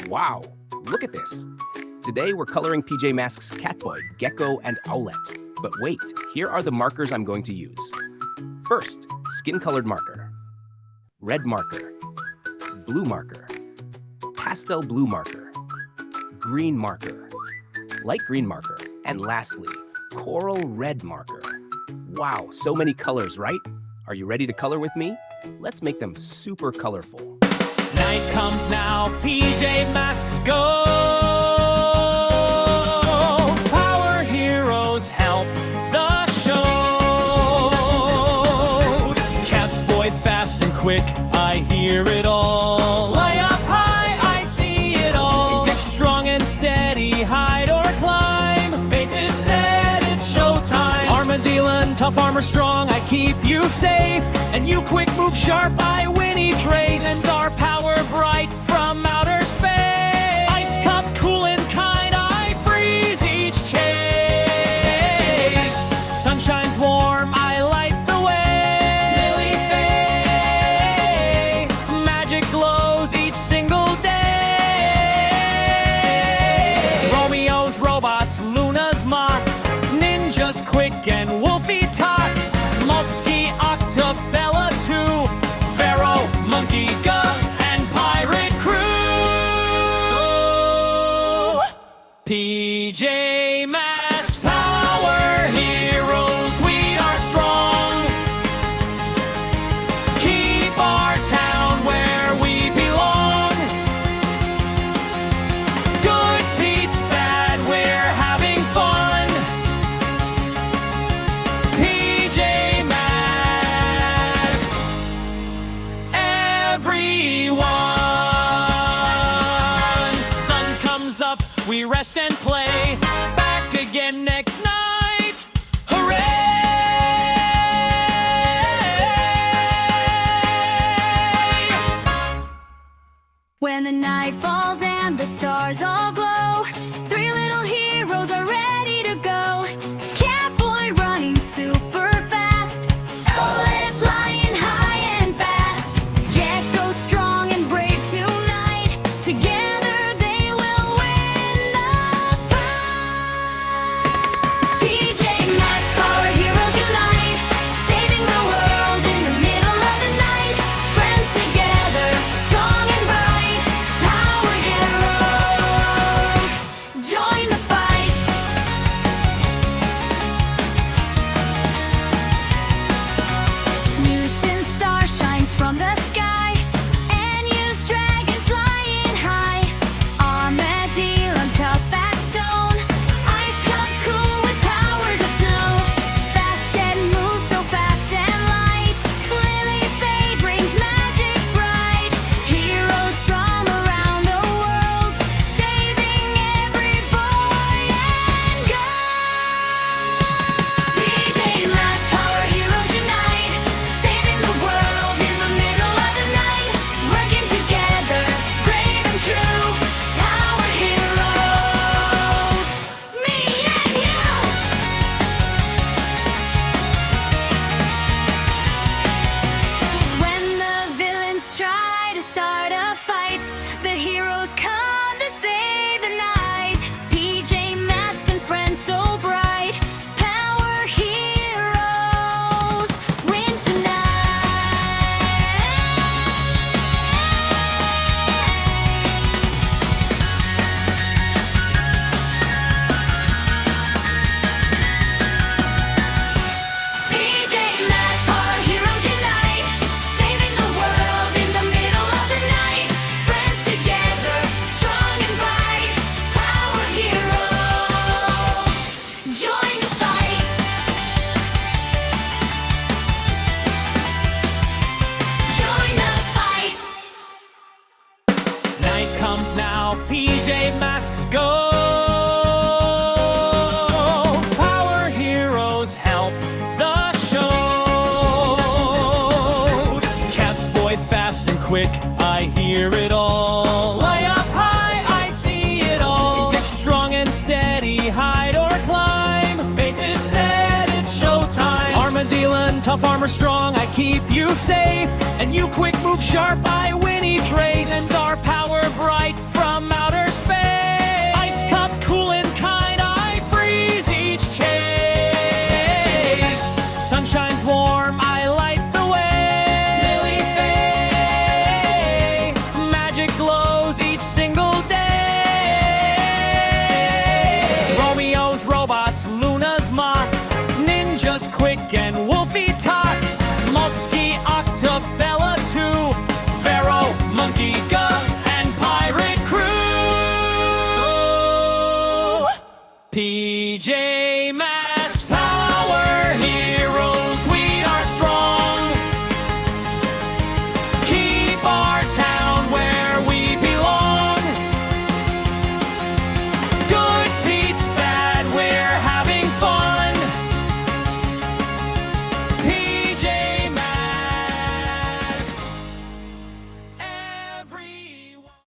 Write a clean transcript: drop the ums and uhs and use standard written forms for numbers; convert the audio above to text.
Wow, look at this. Today we're coloring PJ Masks Catboy, Gekko, and Owlette. But wait, here are the markers I'm going to use. First, skin-colored marker, red marker, blue marker, pastel blue marker, green marker, light green marker, and lastly, coral red marker. Wow, so many colors, right? Are you ready to color with me? Let's make them super colorful. Night comes now, PJ Masks go! Power heroes help the show! Catboy fast and quick, I hear it all. Fly up high, I see it all. Get strong and steady, hide or climb. Faces set, it's showtime. Armadillo, tough armor strong, I keep you safe. And you quick move sharp, I win each race. And our power bright from outer space. Ice cup cool and kind, I freeze each chase. Sun shines warm, I light the way. Lily Faye, magic glows each single day. Romeo's robots, Luna's moths, ninjas quick and wolfy tots. Multsky, Octabella too, Pharaoh, Monkey, Gug, and Pirate Crew. PJ Masks, power heroes, we are strong. Keep our town where we belong. Good beats bad, we're having fun. PJ Masks, everyone. Sun comes up, we rest and play. Back again next night. Hooray! When the night falls and the stars all glow, three little heroes are ready to go. Catboy running super fast, Owlette flying high and fast. Gekko strong and brave tonight, together they will win the fight. PJ Masks, power heroes unite, saving the world in the middle of the night. Friends together, strong and bright, power heroes, join the fight. Mutant star shines from the sky, and use dragon flying high. Armadillo tough as stone, ice cup cool with powers of snow. Fast and move so fast and light, Lily Faye brings magic bright. Heroes from around the world, saving every boy and girl. PJ Masks, power heroes unite, saving the world in the middle of the night. Working together, brave and true, power heroes, me and you. When the villains try to start a fight, the heroes come to save the night. PJ Masks and friends so bright, power heroes win PJ Masks, power heroes unite, saving the world in the middle of the night. Friends together, strong and bright, power heroes, join the fight. Join the fight. Night comes now, PJ Masks go! Power heroes help the show! Catboy fast and quick, I hear it all. Fly up high, I see it all. Get strong and steady, hide or climb. Faces set, it's showtime. Armadillo, tough armor strong, I keep you safe. And you quick move sharp, I win each race. And our power bright